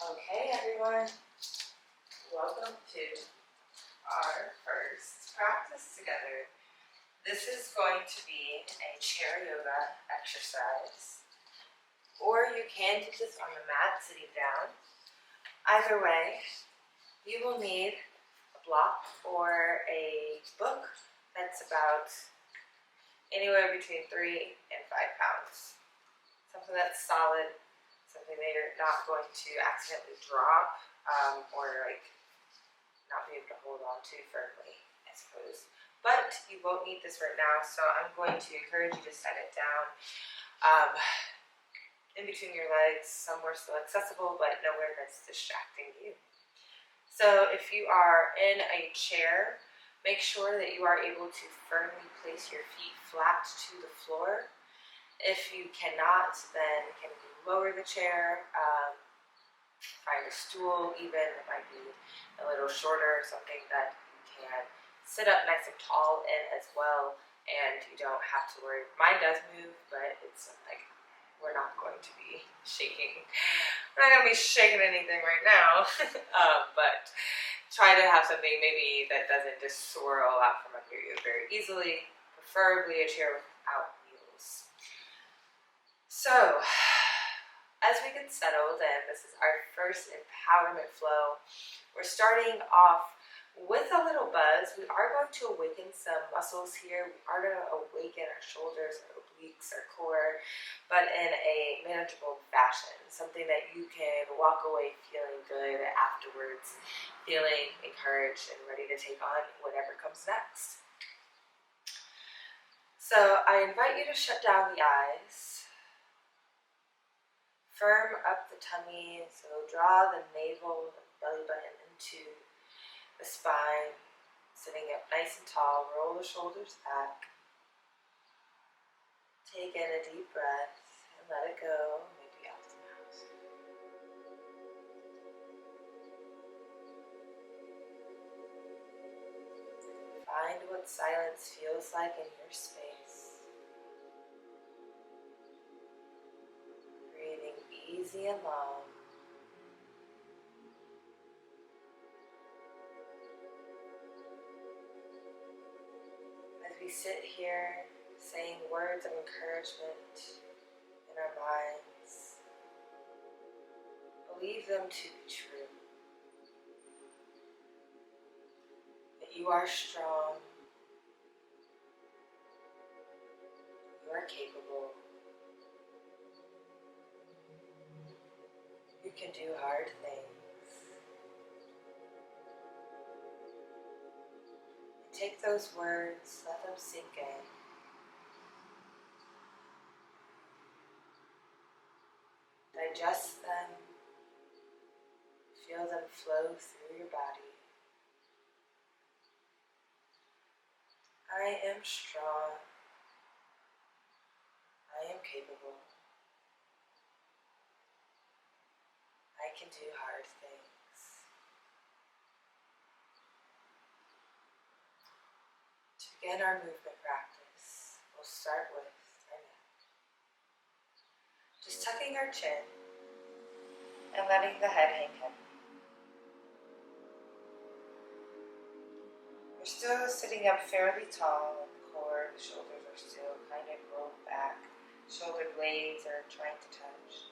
Okay, everyone, welcome to our first practice together. This is going to be a chair yoga exercise, or you can do this on the mat sitting down. Either way, you will need a block or a book that's about anywhere between 3 and 5 pounds. Something that's solid, something that you're not going to accidentally drop or not be able to hold on to firmly, I suppose. But you won't need this right now, so I'm going to encourage you to set it down in between your legs, somewhere still accessible, but nowhere that's distracting you. So if you are in a chair, make sure that you are able to firmly place your feet flat to the floor. If you cannot, then can you lower the chair, find a stool even that might be a little shorter, something that you can sit up nice and tall in as well, and you don't have to worry. Mine does move, but it's like we're not going to be shaking. We're not going to be shaking anything right now, but try to have something maybe that doesn't just swirl out from under you very easily, preferably a chair without wheels. So, as we get settled, and this is our first empowerment flow, we're starting off with a little buzz. We are going to awaken some muscles here. We are going to awaken our shoulders, our obliques, our core, but in a manageable fashion. Something that you can walk away feeling good afterwards, feeling encouraged and ready to take on whatever comes next. So I invite you to shut down the eyes. Firm up the tummy, so draw the navel and belly button into the spine, sitting up nice and tall. Roll the shoulders back. Take in a deep breath and let it go, maybe out the mouth. Find what silence feels like in your space. Breathing easy and long. As we sit here saying words of encouragement in our minds, believe them to be true. That you are strong, you are capable, you can do hard things. Take those words, let them sink in. Digest them, feel them flow through your body. I am strong, I am capable, I can do hard things. To begin our movement practice, we'll start with our neck. Just tucking our chin and letting the head hang heavy. We're still sitting up fairly tall, the core, the shoulders are still kind of rolled back. Shoulder blades are trying to touch.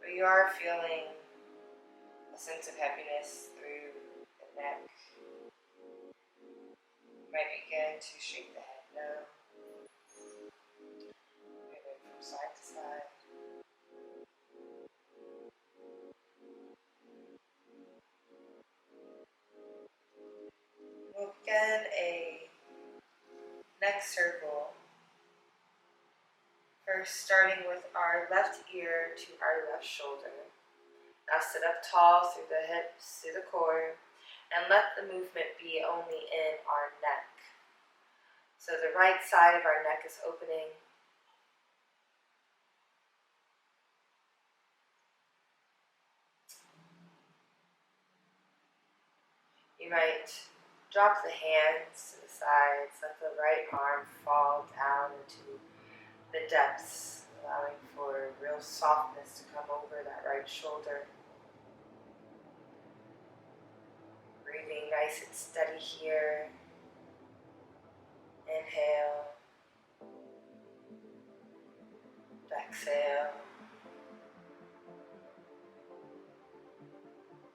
But you are feeling a sense of heaviness through the neck. You might begin to shake the head now. Moving from side to side. We'll begin a neck circle. First, starting with our left ear to our left shoulder. Now sit up tall through the hips, through the core, and let the movement be only in our neck. So the right side of our neck is opening. You might drop the hands to the sides, let the right arm fall down into the depths, allowing for real softness to come over that right shoulder. nice and steady here. Inhale. Exhale.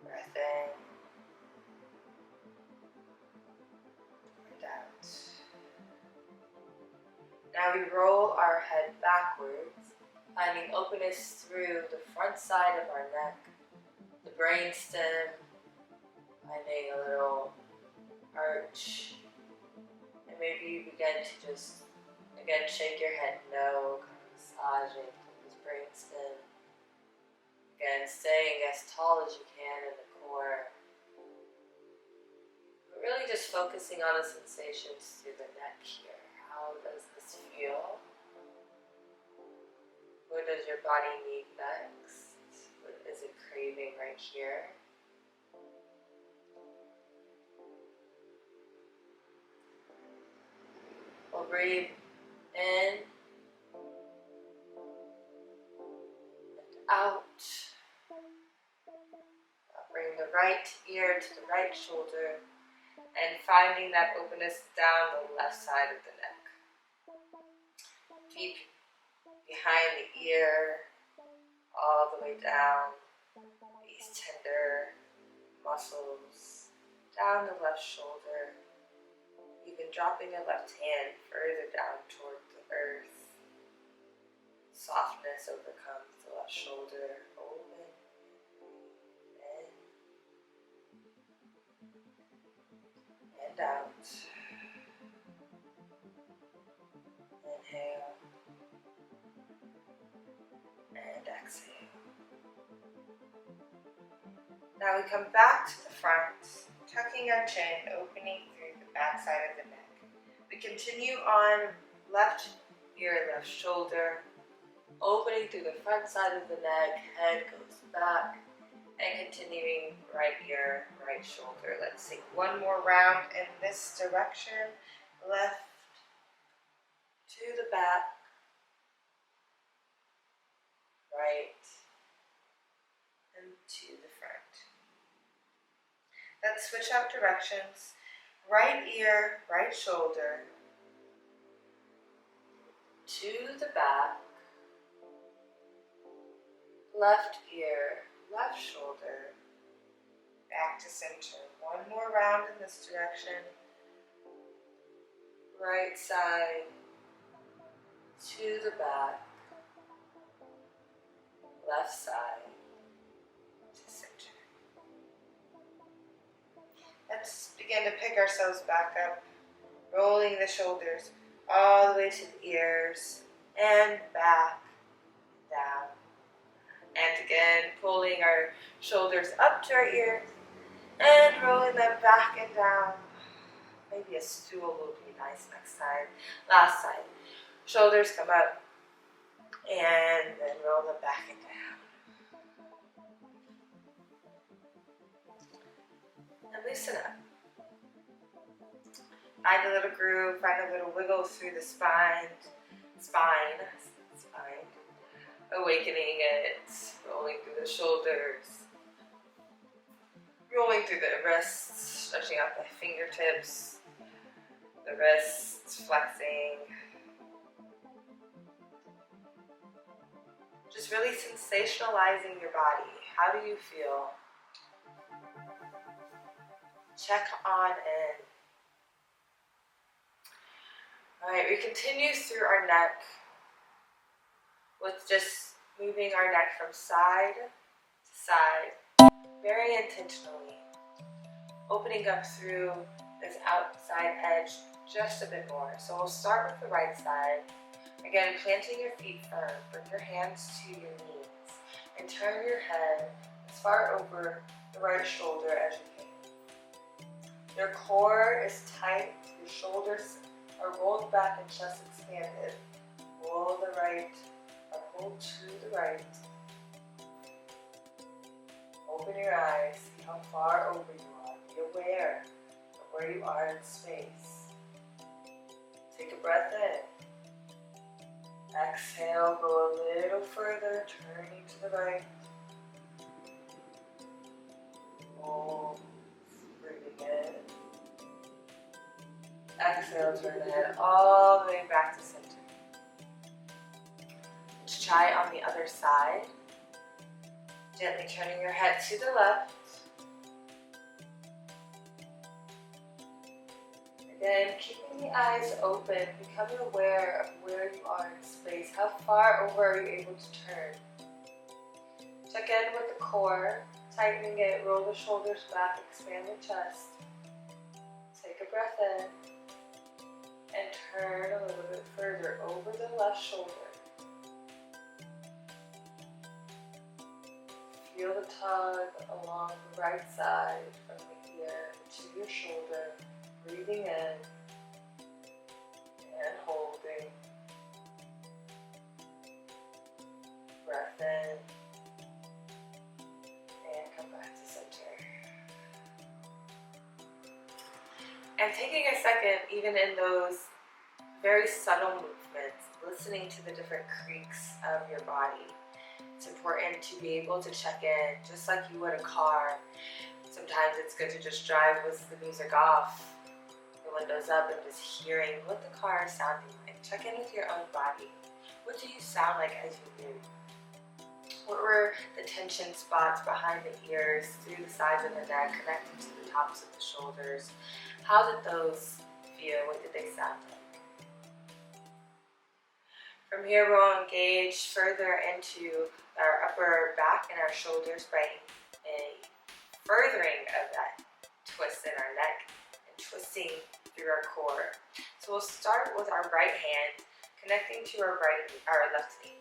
Breath in. And out. Now we roll our head backwards, finding openness through the front side of our neck, the brainstem, finding a little arch. And maybe you begin to just, again, shake your head no, kind of massaging this brainstem. Again, staying as tall as you can in the core. But really just focusing on the sensations through the neck here. How does this feel? What does your body need next? What is it craving right here? We'll breathe in and out. I'll bring the right ear to the right shoulder and finding that openness down the left side of the neck. Deep behind the ear, all the way down, these tender muscles, down the left shoulder, even dropping your left hand further down toward the earth. Softness overcomes the left shoulder. Open, in, and out. Inhale, and exhale. Now we come back to the front, tucking our chin, opening through the back side of the neck. We continue on left ear, left shoulder, opening through the front side of the neck, head goes back, and continuing right ear, right shoulder. Let's take one more round in this direction, left to the back, right, and to the front. Let's switch out directions. Right ear, right shoulder, to the back, left ear, left shoulder, back to center. One more round in this direction. Right side, to the back, left side, to center. Let's begin to pick ourselves back up, rolling the shoulders all the way to the ears and back, down. And again, pulling our shoulders up to our ears and rolling them back and down. Maybe a stool will be nice next time. Last side. Shoulders come up and then roll them back and down. And loosen up. Find a little groove, find a little wiggle through the spine. Awakening it, rolling through the shoulders, rolling through the wrists, stretching out the fingertips, the wrists flexing. Just really sensationalizing your body. How do you feel? Check on in. Alright, we continue through our neck with just moving our neck from side to side, very intentionally. Opening up through this outside edge just a bit more. So we'll start with the right side. Again, planting your feet firm. Bring your hands to your knees and turn your head as far over the right shoulder as you can. Your core is tight, your shoulders are rolled back and chest expanded. Roll the right, or pull to the right. Open your eyes, see how far over you are. Be aware of where you are in space. Take a breath in. Exhale, go a little further, turning to the right. Hold, breathing in. Exhale, turn the head all the way back to center. Let's try on the other side. Gently turning your head to the left. Again, keeping the eyes open, becoming aware of where you are in space. How far over are you able to turn? Check in with the core, tightening it, roll the shoulders back, expand the chest. Take a breath in and turn a little bit further over the left shoulder. Feel the tug along the right side from the ear to your shoulder, breathing in and holding. Breath in and come back to center. And taking a second, even in those very subtle movements, listening to the different creaks of your body. It's important to be able to check in, just like you would a car. Sometimes it's good to just drive with the music off, the windows up, and just hearing what the car is sounding like. Check in with your own body. What do you sound like as you move? What were the tension spots behind the ears, through the sides of the neck, connecting to the tops of the shoulders? How did those feel? What did they sound like? From here, we'll engage further into our upper back and our shoulders by a furthering of that twist in our neck and twisting through our core. So we'll start with our right hand, connecting to our left knee,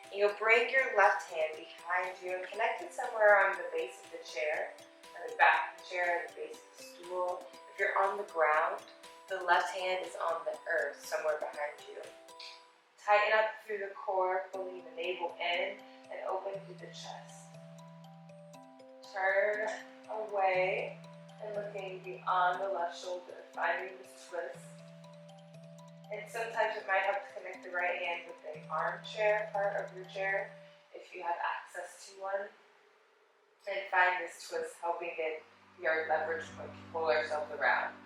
And you'll bring your left hand behind you and connect it somewhere on the base of the chair, on the back of the chair, the base of the stool. If you're on the ground, the left hand is on the earth, somewhere behind you. Tighten up through the core, pulling the navel in and open through the chest. Turn away and looking beyond the left shoulder, finding this twist. And sometimes it might help to connect the right hand with the armchair part of your chair, if you have access to one. And find this twist, helping it be our leverage point to pull ourselves around.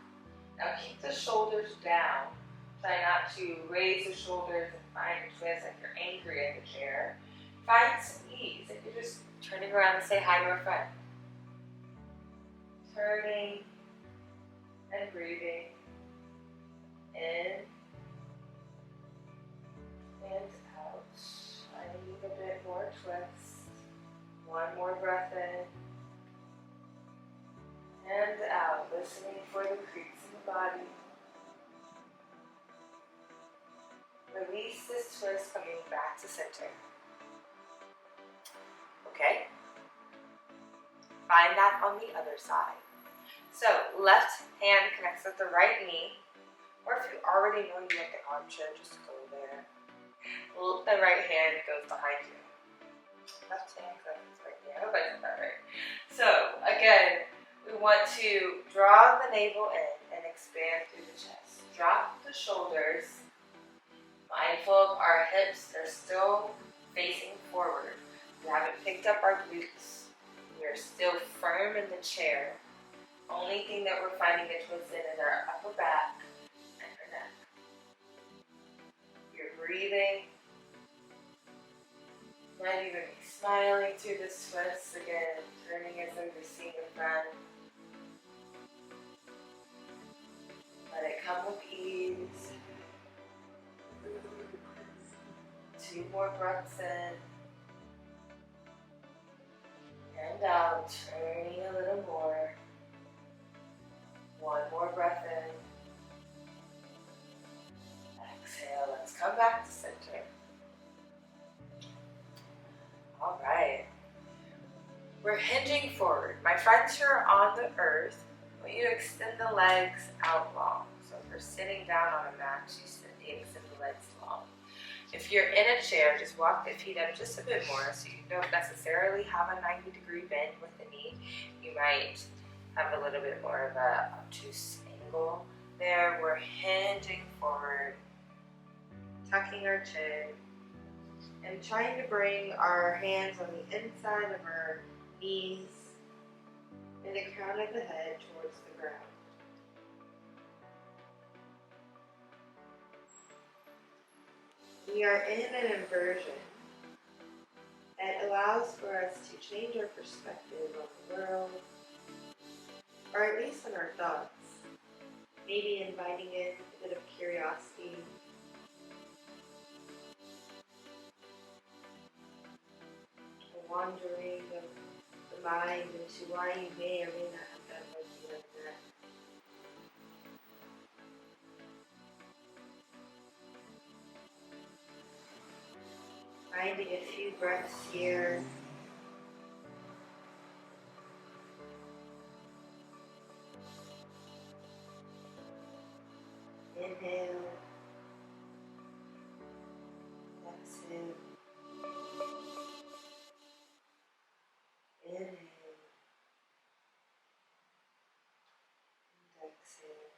Now keep the shoulders down. Try not to raise the shoulders and find a twist like you're angry at the chair. Find some ease, if you're just turning around to say hi to a friend. Turning and breathing in and out. I need a bit more twist. One more breath in and out, listening for the creaks in the body. Release this twist, coming back to center. Okay? Find that on the other side. So, left hand connects with the right knee, or if you already know you have the armchair, just go there. The right hand goes behind you. Left hand connects right here. I hope I said that right. So, again, we want to draw the navel in and expand through the chest. Drop the shoulders. Mindful of our hips, they're still facing forward. We haven't picked up our glutes. We are still firm in the chair. Only thing that we're finding a twist in is our upper back and our neck. You're breathing. Might even be smiling through this twist. Again, turning as though you're seeing a friend. Let it come with ease. 2 more breaths in and out, turning a little more. 1 more breath in. Exhale, let's come back to center. All right. We're hinging forward. My friends who are on the earth, I want you to extend the legs out long. So if you're sitting down on a mat, you extend the legs long. If you're in a chair, just walk the feet up just a bit more so you don't necessarily have a 90-degree bend with the knee. You might have a little bit more of a obtuse angle there. We're hinging forward, tucking our chin, and trying to bring our hands on the inside of our knees and the crown of the head towards the ground. We are in an inversion that allows for us to change our perspective on the world, or at least on our thoughts. Maybe inviting in a bit of curiosity, a wandering of the mind into why you may or may not have done what you have done. Finding a few breaths here. Inhale. Exhale. Inhale. And exhale.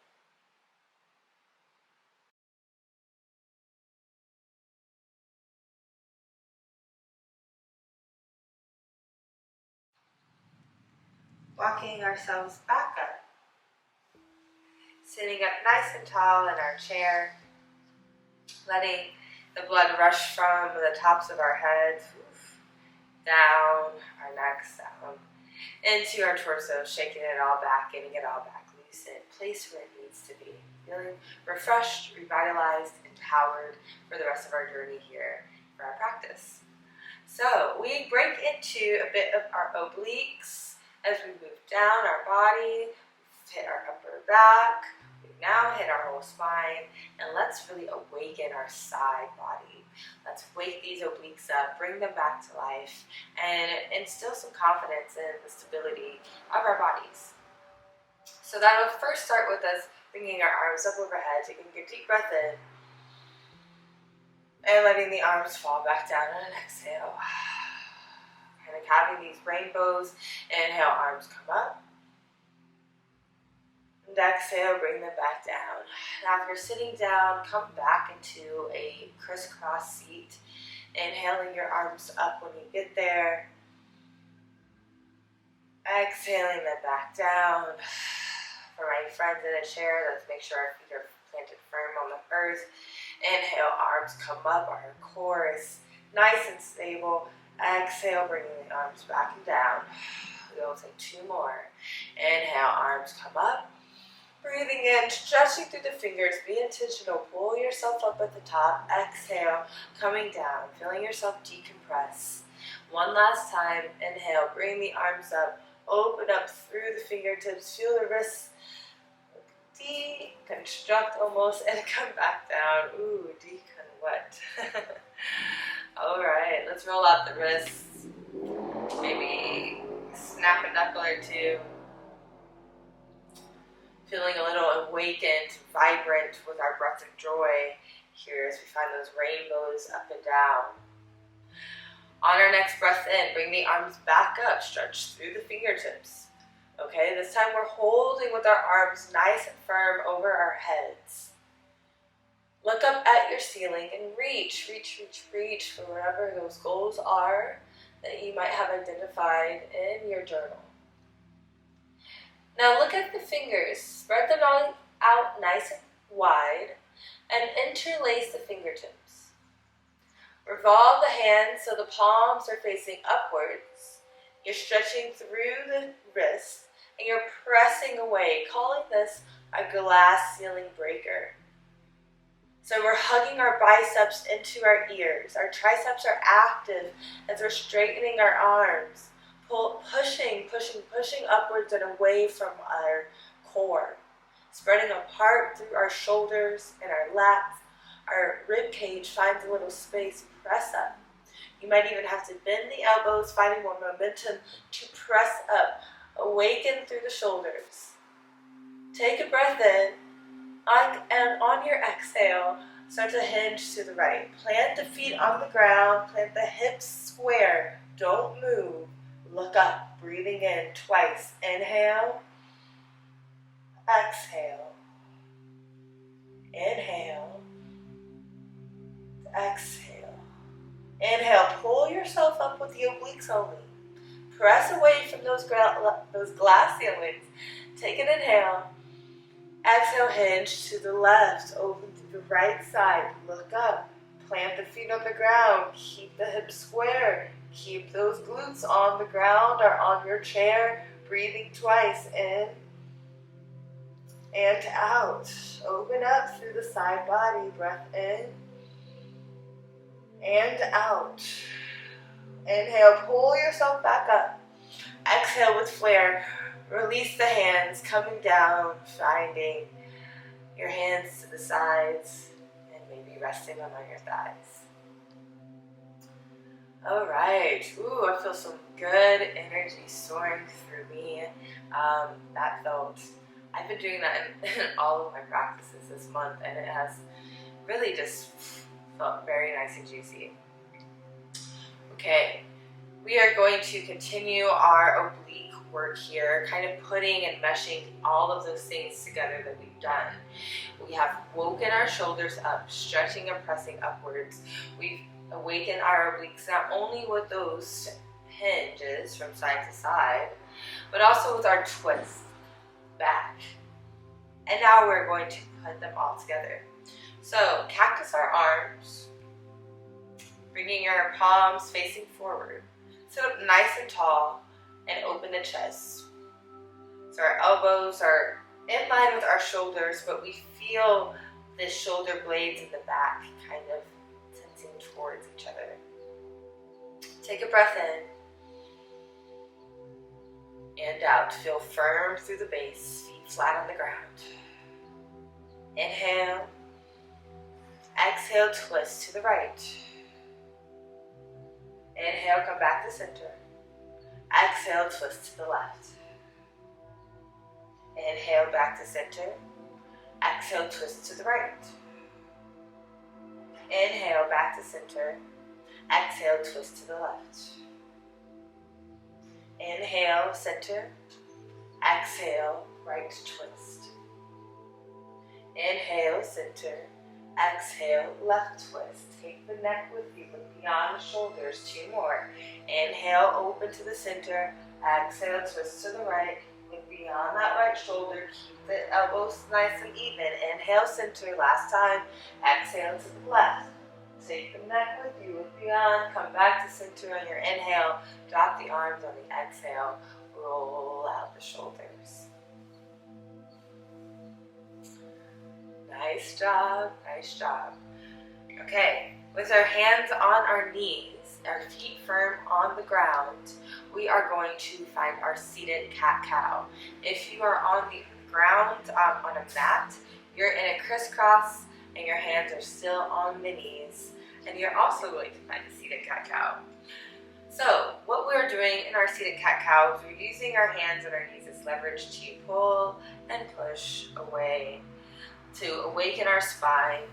Walking ourselves back up. Sitting up nice and tall in our chair. Letting the blood rush from the tops of our heads down our necks, down into our torso, shaking it all back, getting it all back loose in place where it needs to be. Feeling refreshed, revitalized, empowered for the rest of our journey here for our practice. So we break into a bit of our obliques as we move down our body, hit our upper back. Now hit our whole spine, and let's really awaken our side body. Let's wake these obliques up, bring them back to life, and instill some confidence in the stability of our bodies. So that'll first start with us bringing our arms up overhead, taking a deep breath in, and letting the arms fall back down on an exhale. Kind of having these rainbows. Inhale, arms come up. And exhale, bring them back down. Now if you're sitting down, come back into a crisscross seat. Inhaling your arms up when you get there. Exhaling them back down. For my friends in a chair, let's make sure our feet are planted firm on the earth. Inhale, arms come up, our core is nice and stable. Exhale, bringing the arms back and down. We'll take two more. Inhale, arms come up. Breathing in, stretching through the fingers, be intentional, pull yourself up at the top, exhale, coming down, feeling yourself decompress. One last time, inhale, bring the arms up, open up through the fingertips, feel the wrists deconstruct almost, and come back down. Ooh, decon what? Alright, let's roll out the wrists, maybe snap a knuckle or two. Feeling a little awakened, vibrant with our breath of joy here as we find those rainbows up and down. On our next breath in, bring the arms back up, stretch through the fingertips. Okay, this time we're holding with our arms nice and firm over our heads. Look up at your ceiling and reach for whatever those goals are that you might have identified in your journal. Now look at the fingers, spread them out nice and wide, and interlace the fingertips. Revolve the hands so the palms are facing upwards. You're stretching through the wrist, and you're pressing away, calling this a glass ceiling breaker. So we're hugging our biceps into our ears. Our triceps are active as we're straightening our arms. Pushing upwards and away from our core. Spreading apart through our shoulders and our lats. Our rib cage finds a little space. Press up. You might even have to bend the elbows, finding more momentum to press up. Awaken through the shoulders. Take a breath in, and on your exhale, start to hinge to the right. Plant the feet on the ground, plant the hips square. Don't move. Look up, breathing in twice. Inhale, exhale, inhale, exhale. Inhale, pull yourself up with the obliques only. Press away from those glass ceilings. Take an inhale. Exhale, hinge to the left, open to the right side. Look up, Plant the feet on the ground. Keep the hips square. Keep those glutes on the ground or on your chair. Breathing twice, in and out. Open up through the side body. Breath in and out. Inhale, pull yourself back up. Exhale with flair. Release the hands, coming down, finding your hands to the sides, and maybe resting them on your thighs. All right. Ooh, I feel some good energy soaring through me. That felt, I've been doing that in all of my practices this month, and it has really just felt very nice and juicy. Okay, we are going to continue our oblique work here, kind of putting and meshing all of those things together that we've done. We have woken our shoulders up, stretching and pressing upwards. We've awakened our obliques not only with those hinges from side to side, but also with our twists back. And now we're going to put them all together. So cactus our arms, bringing your palms facing forward. Sit up nice and tall and open the chest. So our elbows are in line with our shoulders, but we feel the shoulder blades in the back kind of tensing towards each other. Take a breath in and out. Feel firm through the base, feet flat on the ground. Inhale. Exhale, twist to the right. Inhale, come back to center. Exhale, twist to the left. Inhale, back to center. Exhale, twist to the right. Inhale, back to center. Exhale, twist to the left. Inhale, center. Exhale, right twist. Inhale, center. Exhale, left twist. Take the neck with you, look beyond the shoulders. 2 more. Inhale, open to the center. Exhale, twist to the right. Look beyond that right shoulder. Keep the elbows nice and even. Inhale, center. Last time. Exhale to the left. Take the neck with you, look beyond. Come back to center on your inhale. Drop the arms on the exhale. Roll out the shoulders. Nice job, nice job. Okay, with our hands on our knees, our feet firm on the ground, we are going to find our seated cat-cow. If you are on the ground on a mat, you're in a crisscross and your hands are still on the knees, and you're also going to find a seated cat-cow. So what we're doing in our seated cat-cow is we're using our hands and our knees as leverage to pull and push away, to awaken our spine,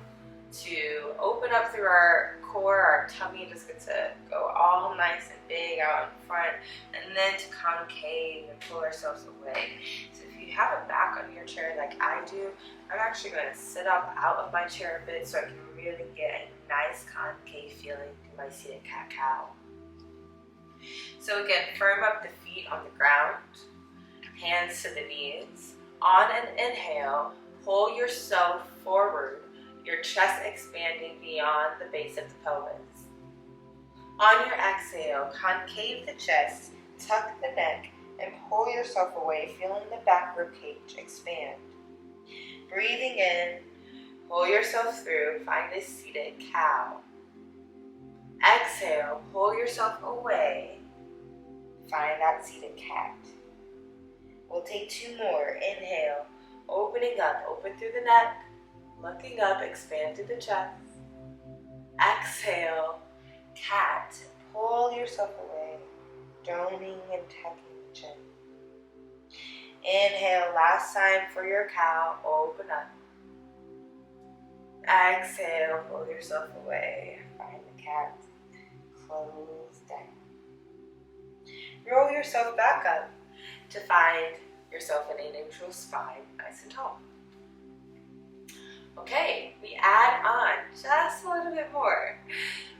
to open up through our core. Our tummy just gets to go all nice and big out in front, and then to concave and pull ourselves away. So if you have a back on your chair like I do, I'm actually going to sit up out of my chair a bit so I can really get a nice concave feeling through my seated cat-cow. So again, firm up the feet on the ground, hands to the knees. On an inhale, pull yourself forward, your chest expanding beyond the base of the pelvis. On your exhale, concave the chest, tuck the neck, and pull yourself away, feeling the back rib cage expand. Breathing in, pull yourself through, find a seated cow. Exhale, pull yourself away, find that seated cat. We'll take 2 more. Inhale, opening up, open through the neck, looking up, expand through the chest. Exhale, cat, pull yourself away, droning and tucking the chin. Inhale, last time for your cow, open up. Exhale, pull yourself away, find the cat, close down. Roll yourself back up to find yourself in a neutral spine, nice and tall. Okay, we add on just a little bit more.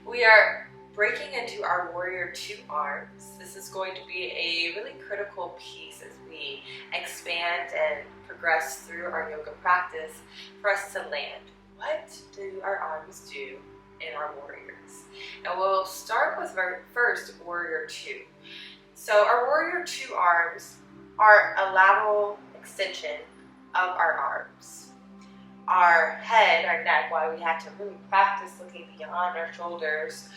We are breaking into our warrior 2 arms. This is going to be a really critical piece as we expand and progress through our yoga practice for us to land. What do our arms do in our warriors. And we'll start with our first warrior 2. So our warrior 2 arms are a lateral extension of our arms. Our head, our neck, why we have to really practice looking beyond our shoulders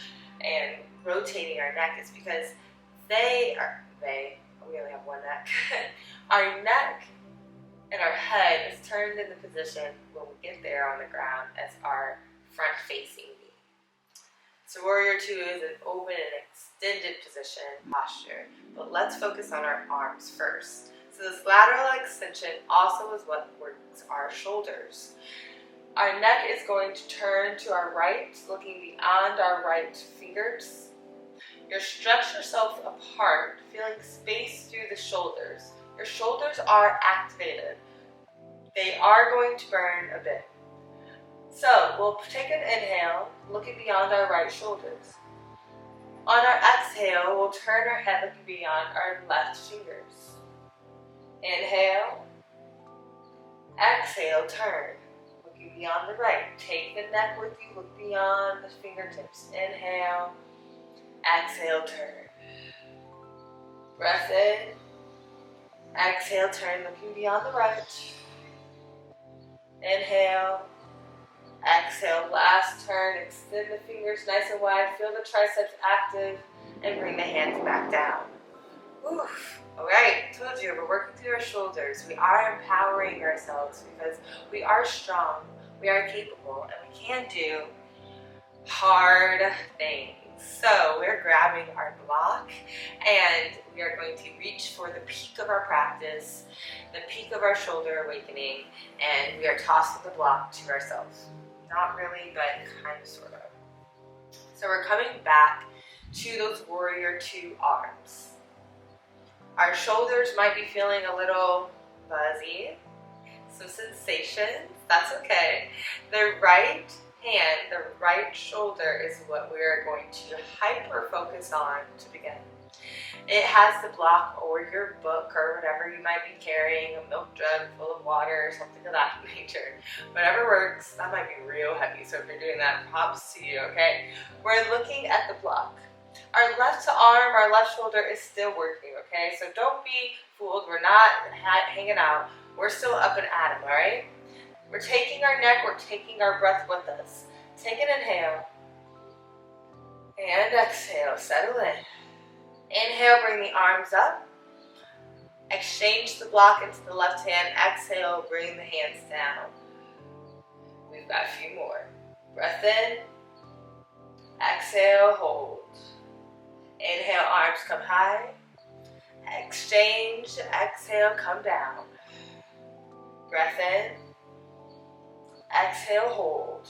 and rotating our neck is because we only have one neck. Our neck and our head is turned in the position when we get there on the ground as our front facing knee. So warrior 2 is an open and extended position posture, but let's focus on our arms first. So this lateral extension also is what works our shoulders. Our neck is going to turn to our right, looking beyond our right fingers. You stretch yourself apart, feeling space through the shoulders. Your shoulders are activated. They are going to burn a bit. So we'll take an inhale, looking beyond our right shoulders. On our exhale, we'll turn our head looking beyond our left fingers. Inhale, exhale, turn, looking beyond the right. Take the neck with you, look beyond the fingertips. Inhale, exhale, turn. Breath in, exhale, turn, looking beyond the right. Inhale, exhale, last turn, extend the fingers nice and wide, feel the triceps active, and bring the hands back down. Oof. Alright, told you, we're working through our shoulders. We are empowering ourselves because we are strong, we are capable, and we can do hard things. So we're grabbing our block and we are going to reach for the peak of our practice, the peak of our shoulder awakening, and we are tossing the block to ourselves. Not really, but kind of, sort of. So we're coming back to those warrior 2 arms. Our shoulders might be feeling a little fuzzy, some sensations, that's okay. The right hand, the right shoulder is what we are going to hyper focus on to begin. It has the block or your book or whatever you might be carrying, a milk jug full of water or something of that nature. Whatever works, that might be real heavy, so if you're doing that, props to you, okay? We're looking at the block. Our left arm, our left shoulder is still working, okay? So don't be fooled, we're not hanging out. We're still up and at 'em, all right? We're taking our neck, we're taking our breath with us. Take an inhale. And exhale, settle in. Inhale, bring the arms up. Exchange the block into the left hand. Exhale, bring the hands down. We've got a few more. Breath in. Exhale, hold. Inhale, arms come high. Exchange, exhale, come down. Breath in. Exhale, hold.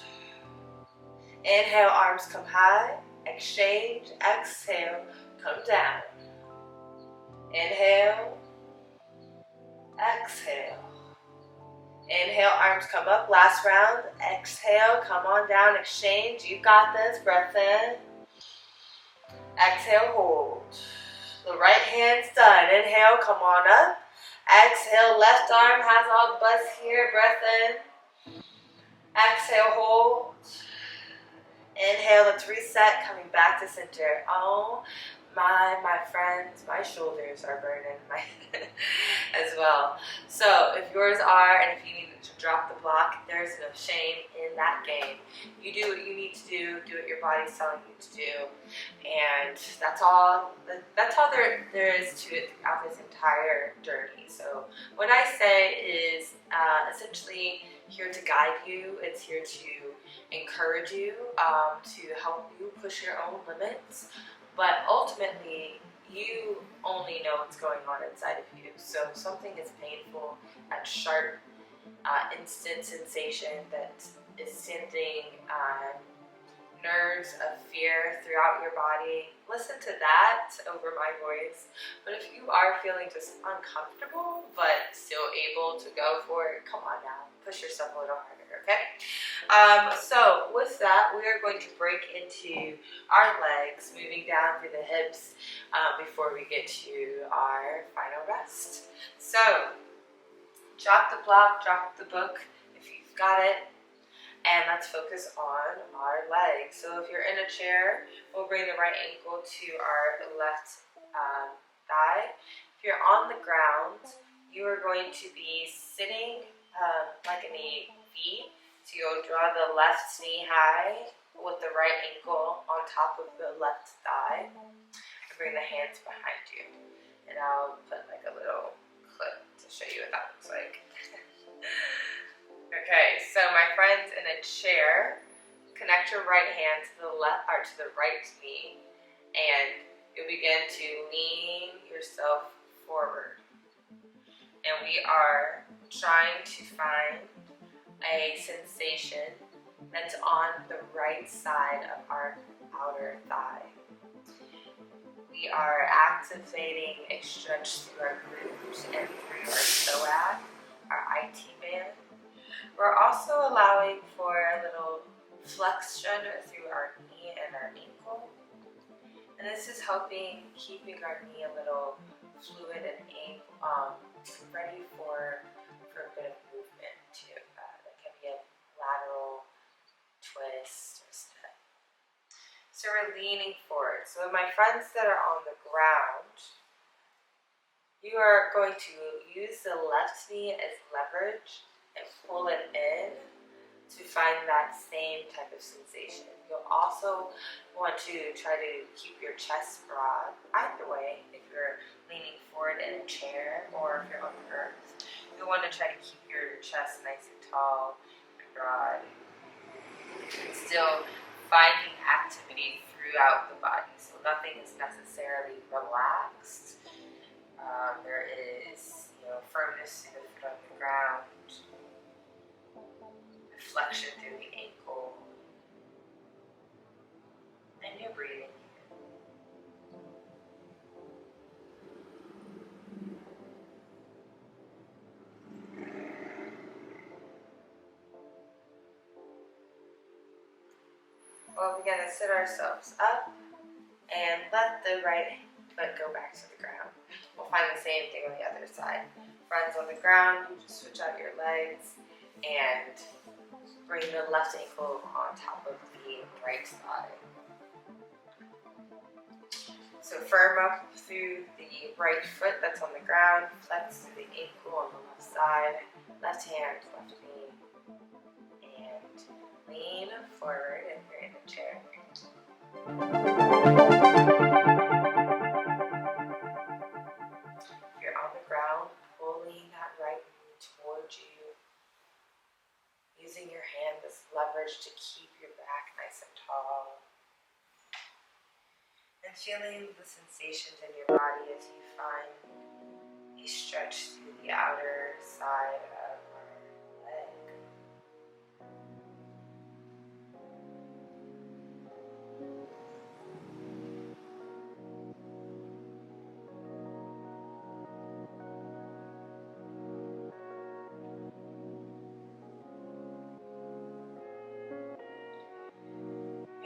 Inhale, arms come high. Exchange, exhale, come down. Inhale, exhale. Inhale, arms come up. Last round. Exhale, come on down. Exchange. You got this. Breath in. Exhale, hold. The right hand's done. Inhale, come on up. Exhale, left arm has all the buzz here. Breath in. Exhale, hold. Inhale, let's reset, coming back to center. Oh my friends, my shoulders are burning as well. So if yours are, and if you need to drop the block, there's no shame in that game. You do what you need to do what your body's telling you to do, and that's all there is to it throughout this entire journey. So what I say is essentially here to guide you. It's here to encourage you, to help you push your own limits, but ultimately you only know what's going on inside of you. So if something is painful, that sharp instant sensation that is sending nerves of fear throughout your body, listen to that over my voice. But if you are feeling just uncomfortable but still able to go for it, come on now, push yourself a little harder, okay? So with that, we are going to break into our legs, moving down through the hips before we get to our final rest. So drop the block, drop the book if you've got it, And let's focus on our legs. So if you're in a chair, we'll bring the right ankle to our left thigh. If you're on the ground, you are going to be sitting like in a V. So you'll draw the left knee high with the right ankle on top of the left thigh. And bring the hands behind you. And I'll put like a little clip to show you what that looks like. Okay, so my friends, in a chair, connect your right hand to the left or to the right knee, and you'll begin to lean yourself forward. And we are trying to find a sensation that's on the right side of our outer thigh. We are activating a stretch through our glutes and through our psoas, our IT band. We're also allowing for a little flexion through our knee and our ankle. And this is helping keeping our knee a little fluid and ready for a bit of movement too. That can be a lateral twist or step. So we're leaning forward. So my friends that are on the ground, you are going to use the left knee as leverage and pull it in to find that same type of sensation. You'll also want to try to keep your chest broad. Either way, if you're leaning forward in a chair or if you're on the earth, you'll want to try to keep your chest nice and tall and broad. And still finding activity throughout the body. So nothing is necessarily relaxed. There is, firmness through the foot on the ground. Flexion through the ankle, and you're breathing. We'll begin to sit ourselves up and let the right foot go back to the ground. We'll find the same thing on the other side. Friends on the ground, you just switch out your legs and bring the left ankle on top of the right thigh. So firm up through the right foot that's on the ground, flex through the ankle on the left side, left hand, left knee, and lean forward if you're in a chair. If you're on the ground, pulling that right knee towards you, using your hand as leverage to keep your back nice and tall. And feeling the sensations in your body as you find a stretch through the outer side of our leg.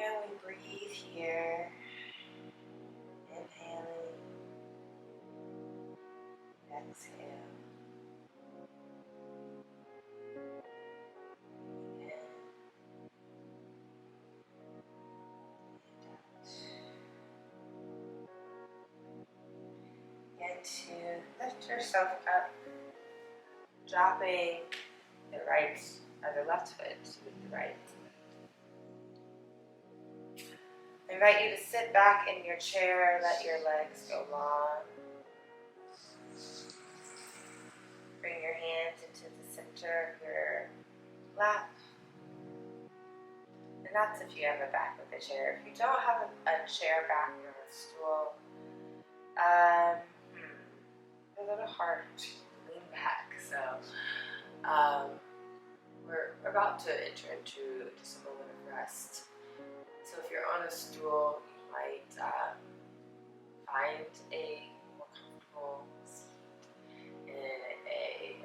And we breathe here. Inhaling, exhale, in, and out. Begin to lift yourself up, dropping the right or the left foot with the right. I invite you to sit back in your chair, let your legs go long. Bring your hands into the center of your lap. And that's if you have a back with a chair. If you don't have a chair back or a stool, a little hard to lean back. So we're about to enter into just a moment of rest. So if you're on a stool, you might find a more comfortable seat in a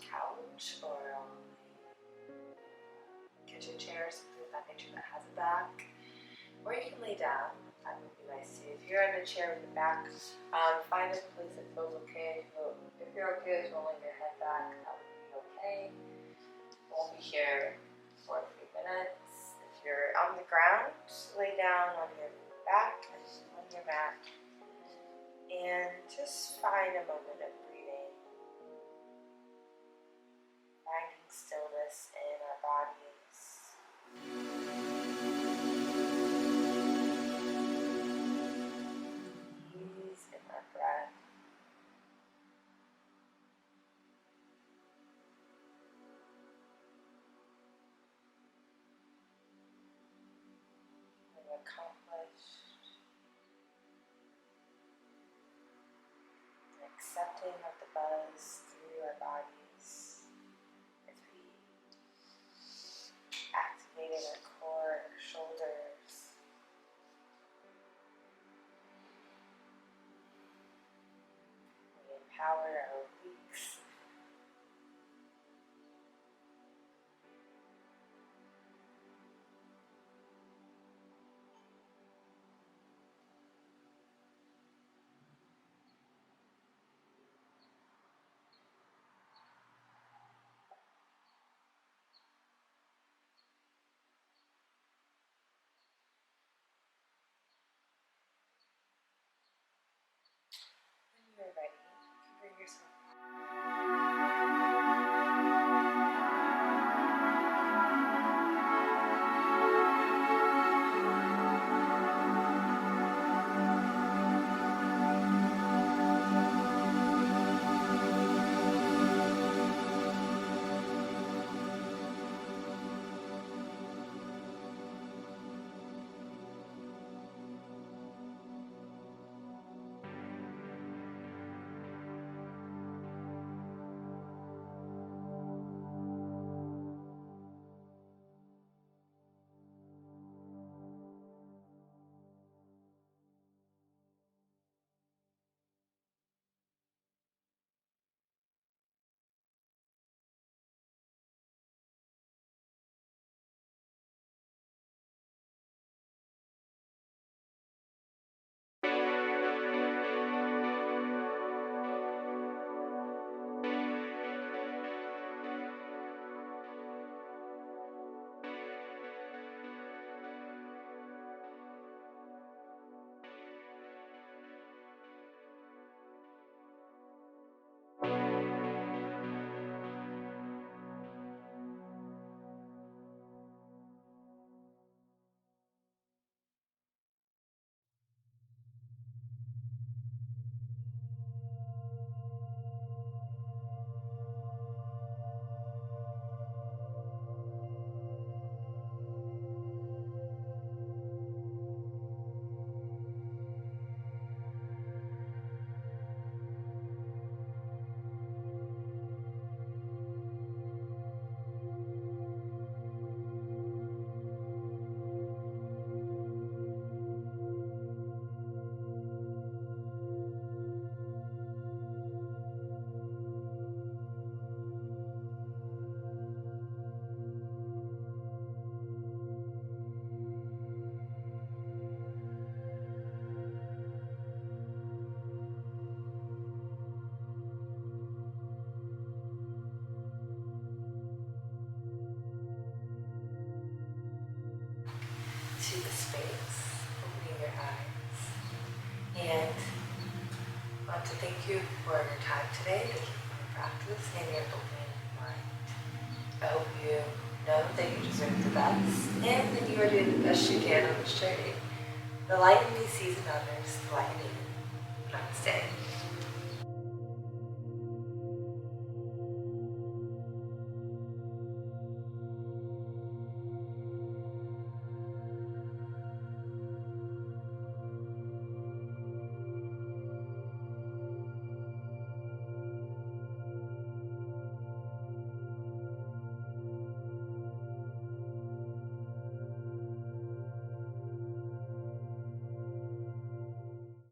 couch or on a kitchen chair, something of that nature that has a back. Or you can lay down. That would be nice too. If you're in a chair with a back, find a place that feels okay. If you're okay with rolling your head back, that would be okay. Won't be here minutes. If you're on the ground, lay down on your back and on your mat. And just find a moment of breathing. Finding stillness in our bodies. Ease in our breath. Accomplished, accepting of the buzz through our bodies as we activated our core, our shoulders, we empowered our obliques. When you're ready, you can bring yourself to the space, opening your eyes. And I want to thank you for your time today, thank you for your practice and your open mind. I hope you know that you deserve the best and that you are doing the best you can on this journey. The light in you sees in others, the light in you. Namaste.